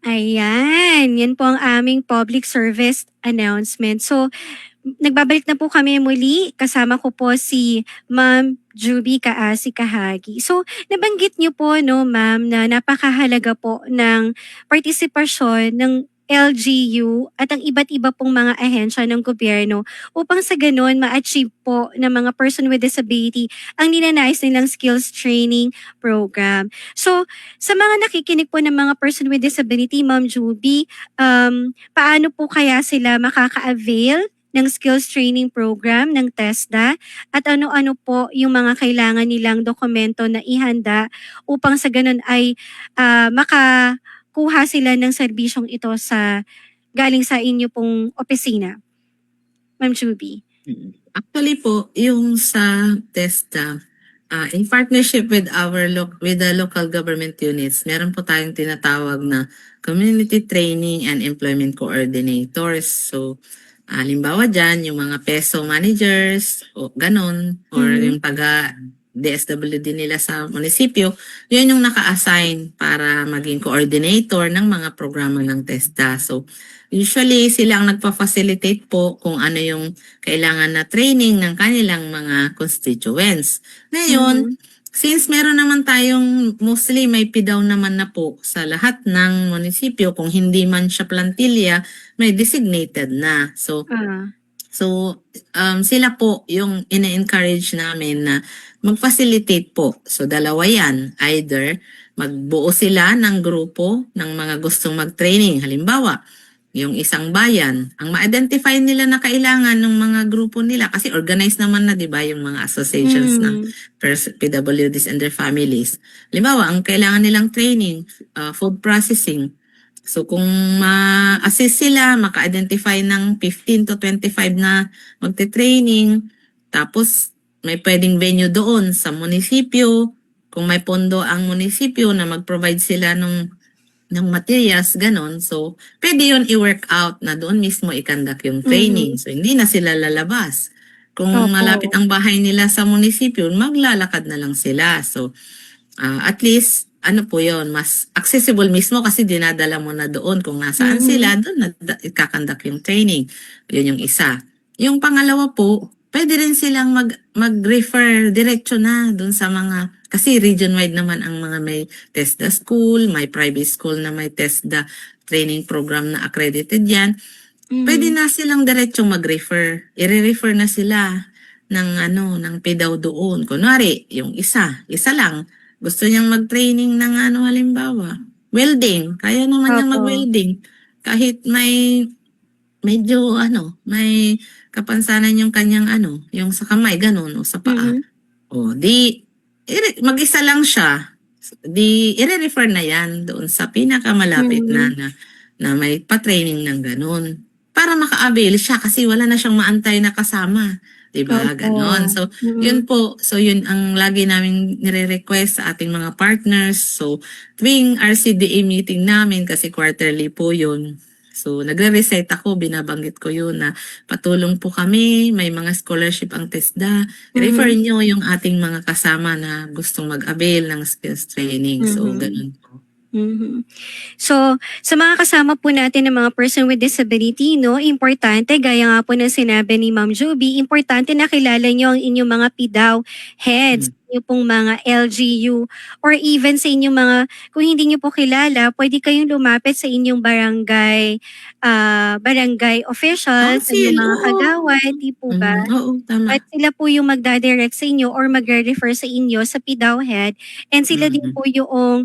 Ayan, yan po ang aming public service announcement. So, nagbabalik na po kami muli. Kasama ko po si Ma'am Juby Kaasi Kahagi. So, nabanggit niyo po, no, ma'am, na napakahalaga po ng partisipasyon ng LGU at ang iba't iba pong mga ahensya ng gobyerno upang sa ganun ma-achieve po ng mga person with disability ang ninanais nilang skills training program. So, sa mga nakikinig po ng mga person with disability, Ma'am Juby, paano po kaya sila makaka-avail ng skills training program ng TESDA at ano-ano po yung mga kailangan nilang dokumento na ihanda upang sa ganun ay makakuha sila ng serbisyong ito galing sa inyo pong opisina. Ma'am Juby. Actually po, yung sa TESDA, in partnership with with the local government units, meron po tayong tinatawag na community training and employment coordinators. So, halimbawa dyan, yung mga peso managers, o ganon, or yung taga DSWD nila sa munisipyo, yun yung naka-assign para maging coordinator ng mga programa ng TESDA. So, usually sila ang nagpa-facilitate po kung ano yung kailangan na training ng kanilang mga constituents. Ngayon, since meron naman tayong mostly may PIDAW naman na po sa lahat ng munisipyo, kung hindi man siya plantilla, may designated na. So, sila po yung ina-encourage namin na mag-facilitate po. So, dalawa yan. Either magbuo sila ng grupo ng mga gustong mag-training. Halimbawa, yung isang bayan, ang ma-identify nila na kailangan ng mga grupo nila kasi organized naman na, di ba, yung mga associations ng PWDs and their families. Halimbawa, ang kailangan nilang training, food processing. So kung ma-assist sila, maka-identify ng 15 to 25 na magte-training, tapos may pwedeng venue doon sa munisipyo, kung may pondo ang munisipyo na mag-provide sila ng materials, ganon. So, pwede yun i-work out na doon mismo i-conduct yung training. So, hindi na sila lalabas. Kung malapit ang bahay nila sa munisipyo, maglalakad na lang sila. So, at least, ano po yun, mas accessible mismo kasi dinadala mo na doon. Kung nasaan sila, doon na ikakandak yung training. Yun yung isa. Yung pangalawa po, pwede rin silang mag-refer diretso na doon sa mga, kasi region-wide naman ang mga may TESDA school, may private school na may TESDA training program na accredited yan. Pwede na silang diretsong mag-refer. I-refer na sila ng PIDAW doon. Kunwari, yung isa lang, gusto niyang mag-training ng halimbawa, welding. Kaya naman niyang mag-welding. Kahit may medyo may kapansanan yung kanyang yung sa kamay, ganun, o sa paa. O, mag-isa lang siya. I-refer na yan doon sa pinakamalapit na may pa-training ng ganun. Para maka-avail siya kasi wala na siyang maantay na kasama. Diba? Ganon. So, yun po. So, yun ang lagi namin nire-request sa ating mga partners. So, tuwing RCDA meeting namin, kasi quarterly po yun. So, nagre-recite ako, binabanggit ko yun na patulong po kami, may mga scholarship ang TESDA. Refer nyo yung ating mga kasama na gustong mag-avail ng skills training. So, ganun po. So, sa mga kasama po natin ng mga person with disability, importante, gaya nga po ng sinabi ni Ma'am Juby, importante na kilala nyo ang inyong mga PIDAW heads, inyong pong mga LGU, or even sa inyong mga, kung hindi nyo po kilala, pwede kayong lumapit sa inyong barangay officials, sa inyong mga kagawad, di po ba? Oo, tama. At sila po yung magdadirect sa inyo or magre-refer sa inyo sa PIDAW head, and sila din po yung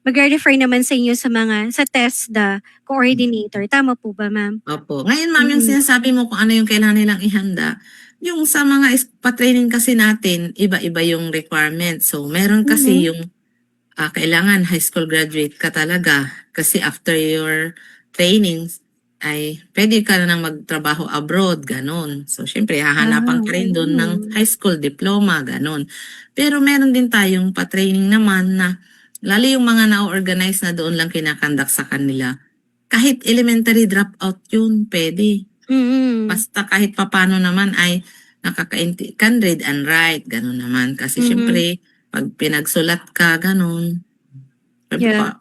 magre-refer naman sa inyo sa TESDA coordinator. Tama po ba, ma'am? Opo. Ngayon, ma'am, yung sinasabi mo kung ano yung kailangan nilang ihanda, yung sa mga pa-training kasi natin, iba-iba yung requirement. So, meron kasi yung kailangan high school graduate ka talaga kasi after your trainings, ay pwede ka na magtrabaho abroad, ganon. So, syempre, hahanapan ka rin doon ng high school diploma, ganon. Pero meron din tayong pa-training naman na lalo yung mga na-organize na doon lang kinakandak sa kanila. Kahit elementary dropout yun, pwede. Mm. Basta kahit papano naman ay can read and write, ganon naman. Kasi syempre, pag pinagsulat ka, ganon. Yeah.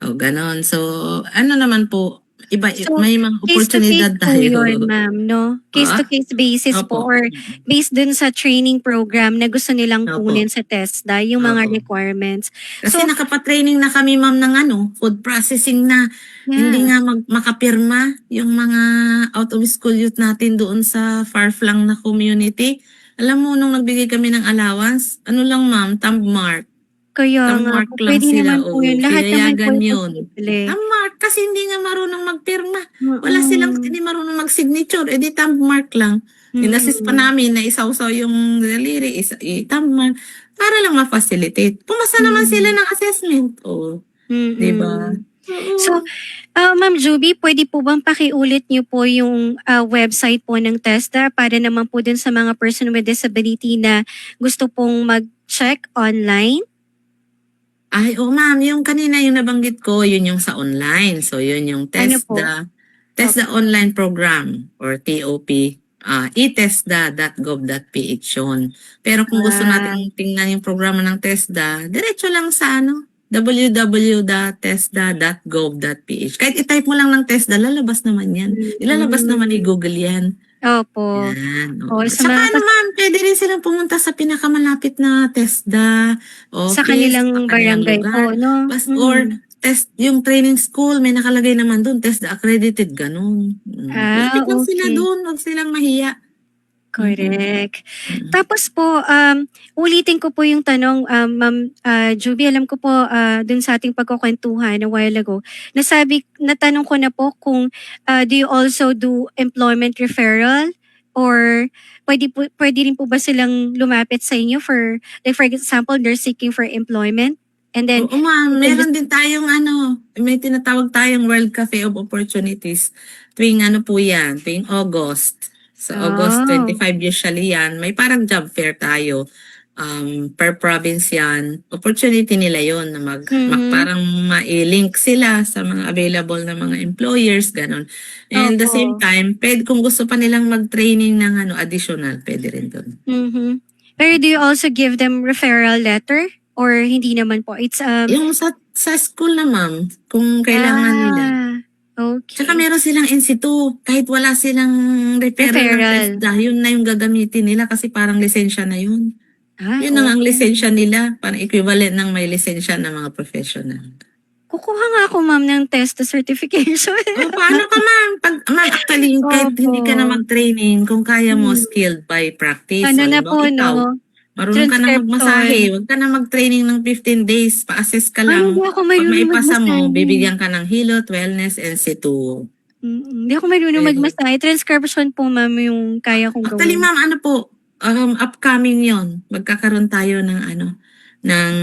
Ganon. So, ano naman po, So, may mga case-to-case oportunidad po tayo. yun, ma'am, no? Case-to-case basis po Opo. or based dun sa training program na gusto nilang Opo. kunin sa TESDA, yung mga Oo. requirements. Kasi So, nakapatraining na kami, ma'am, ng food processing na. Hindi yeah. nga makapirma yung mga out of school youth natin doon sa far-flung na community. Alam mo, nung nagbigay kami ng allowance, ano lang, ma'am, thumb mark. Kaya Thumb nga mark po, lang pwede sila. naman po yun. Lahat naman po Pinayagan ay yun. posible. Thumb mark kasi hindi nga marunong magpirma. Wala Mm. hindi marunong mag-signature. Di thumb mark lang. Inassist pa namin na isawsaw yung daliri, thumb mark, para lang ma-facilitate. Pumasa naman sila ng assessment. Di ba? So, Ma'am Juby, pwede po bang pakiulit niyo po yung website po ng TESDA para naman po dun sa mga person with disability na gusto pong mag-check online? Ay, ma'am, yung kanina yung nabanggit ko, yun yung sa online. So, yun yung Ano po? TESDA Online Program or TOP, itesda.gov.ph yun. Pero kung gusto natin tingnan yung programa ng TESDA, diretso lang sa www.tesda.gov.ph. Kahit i-type mo lang ng TESDA, lalabas naman yan. Ilalabas naman ni Google yan. Opo. Yan. Sa Saka mga naman, pwede rin silang pumunta sa pinakamalapit na TESDA sa office, kanilang sa kanilang barangay po, lugar. no? Or yung training school, may nakalagay naman doon, TESDA accredited, ganun. Lapit lang sila Okay. doon, huwag silang mahiya. Correct. Tapos po, ulitin ko po yung tanong, Ma'am Juby, alam ko po dun sa ating pagkukwentuhan a while ago, natanong ko na po kung do you also do employment referral or pwede rin po ba silang lumapit sa inyo for, like for example, they're seeking for employment? And then, Oo, ma'am. Meron din tayong may tinatawag tayong World Cafe of Opportunities. Tuwing po yan, tuwing August. Sa August 25 usually yan, may parang job fair tayo. Per province yan. Opportunity nila yon na parang ma-link sila sa mga available na mga employers, ganun. And the same time, kung gusto pa nilang mag-training ng additional, pwede rin doon. Pero do you also give them referral letter? Or hindi naman po? It's Yung sa school na, ma'am, kung kailangan nila. Okay. Tsaka meron silang NC2. Kahit wala silang referral ng TESDA, yun na yung gagamitin nila kasi parang lisensya na yun. Yun na ang lisensya nila. Parang equivalent ng may lisensya ng mga professional. Kukuha nga ako, ma'am, ng TESDA certification. Paano ka, ma'am? Ma'am, actually, kahit hindi ka na mag-training, kung kaya mo, skilled by practice. Ano na po, no? Marunong ka na magmasahe. Huwag ka na mag-training ng 15 days. Pa-assess ka lang. Hindi ako Pag marunong maipasa mo, magmasahe. bibigyan ka ng Hilot, Wellness, NC2. Hindi ako marunong magmasahe. Transcription po, ma'am, yung kaya kong Actually, gawin. ma'am, upcoming yon. Magkakaroon tayo ng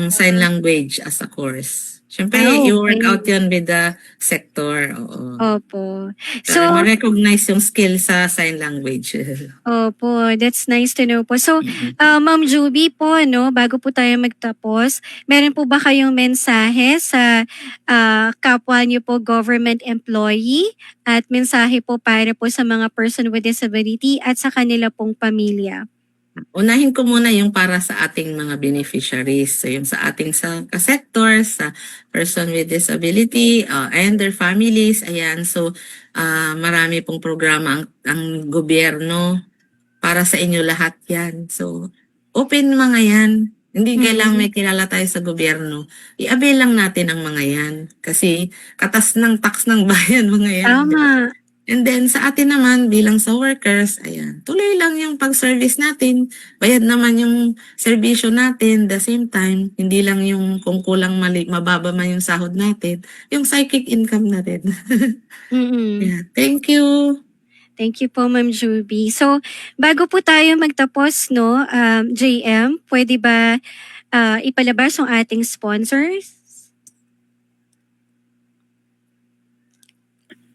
sign language as a course. Siyempre, you work out yun with the sector. Oo. Opo. So, So, ma-recognize yung skill sa sign language. opo, that's nice to know po. So, Ma'am Juby po, bago po tayo magtapos, meron po ba kayong mensahe sa kapwa niyo po government employee at mensahe po para po sa mga person with disability at sa kanila pong pamilya? Unahin ko muna yung para sa ating mga beneficiaries. So yung sa ating sa sectors, sa person with disability and their families. Ayan, so marami pong programa ang gobyerno para sa inyo lahat yan. So open mga yan. Hindi kailangan may kilala tayo sa gobyerno. I-avail lang natin ang mga yan. Kasi katas ng tax ng bayan mga yan. Tama. And then sa atin naman bilang sa workers, ayan, tuloy lang yung pag-service natin. Bayad naman yung serbisyo natin. The same time, hindi lang yung kung kulang mababa man yung sahod natin, yung psychic income natin. Yeah, thank you. Thank you po, Ma'am Juby. So, bago po tayo magtapos, JM, pwede ba ipalabas ang ating sponsors?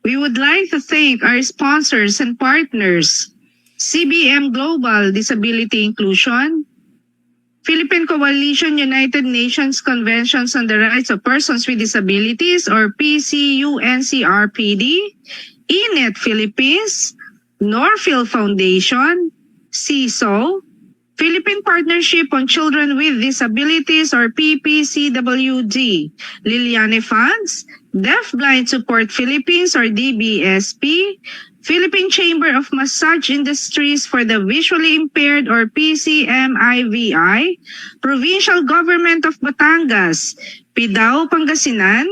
We would like to thank our sponsors and partners, CBM Global Disability Inclusion, Philippine Coalition United Nations Conventions on the Rights of Persons with Disabilities or PCUNCRPD, ENET Philippines, Norfield Foundation, CISO, Philippine Partnership on Children with Disabilities or PPCWD, Liliane Funds, Deafblind Support Philippines or DBSP, Philippine Chamber of Massage Industries for the Visually Impaired or PCMIVI, Provincial Government of Batangas, PIDAO Pangasinan,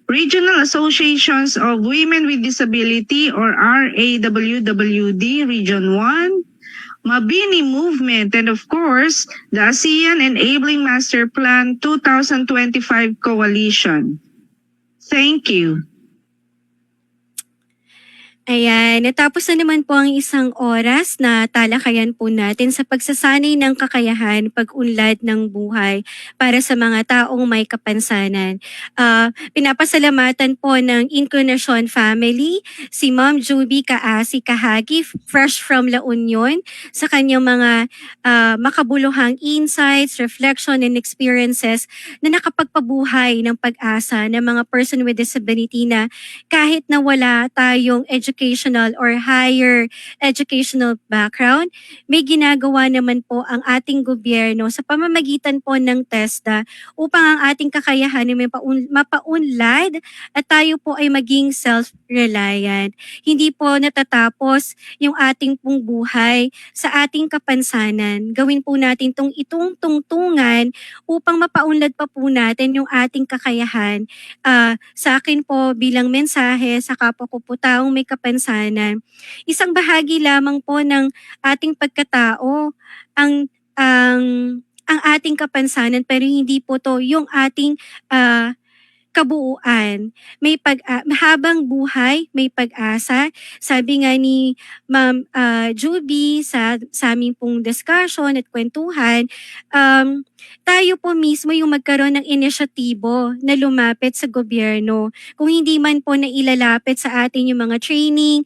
Regional Associations of Women with Disability or RAWWD Region 1, Mabini Movement, and of course, the ASEAN Enabling Master Plan 2025 Coalition. Thank you. Ayan, natapos na naman po ang isang oras na talakayan po natin sa pagsasanay ng kakayahan, pag-unlad ng buhay para sa mga taong may kapansanan. Pinapasalamatan po ng Inclination Family, si Ma'am Juby Kaasi Kahagi, fresh from La Union, sa kanyang mga makabuluhang insights, reflection, and experiences na nakapagpabuhay ng pag-asa ng mga person with disability na kahit na wala tayong educational or higher educational background, may ginagawa naman po ang ating gobyerno sa pamamagitan po ng TESDA upang ang ating kakayahan ay mapaunlad at tayo po ay maging self-reliant. Hindi po natatapos yung ating pong buhay sa ating kapansanan. Gawin po natin itong tungtungan upang mapaunlad pa po natin yung ating kakayahan. Sa akin po bilang mensahe sa kapwa ko po taong may kapansanan, isang bahagi lamang po ng ating pagkatao ang ating kapansanan, pero hindi po to yung ating kabuuan. May habang buhay, may pag-asa. Sabi nga ni Ma'am Juby sa aming pong discussion at kwentuhan, tayo po mismo yung magkaroon ng inisyatibo na lumapit sa gobyerno. Kung hindi man po na ilalapit sa atin yung mga training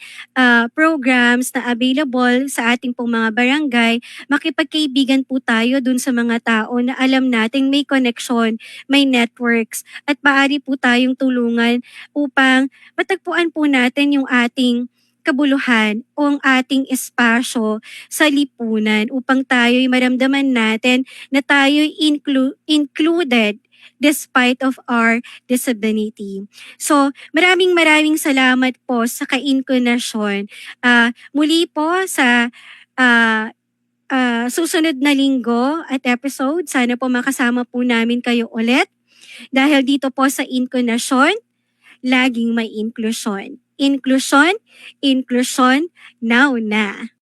programs na available sa ating pong mga barangay, makipagkaibigan po tayo dun sa mga tao na alam nating may connection, may networks, at maaari po tayong tulungan upang matagpuan po natin yung ating kabuluhan o ang ating espasyo sa lipunan upang tayo'y maramdaman natin na tayo'y included despite of our disability. So, maraming salamat po sa ka-Inclination. Muli po sa susunod na linggo at episode, sana po makasama po namin kayo ulit. Dahil dito po sa Inclination, laging may inklusyon. Inclusion, now na.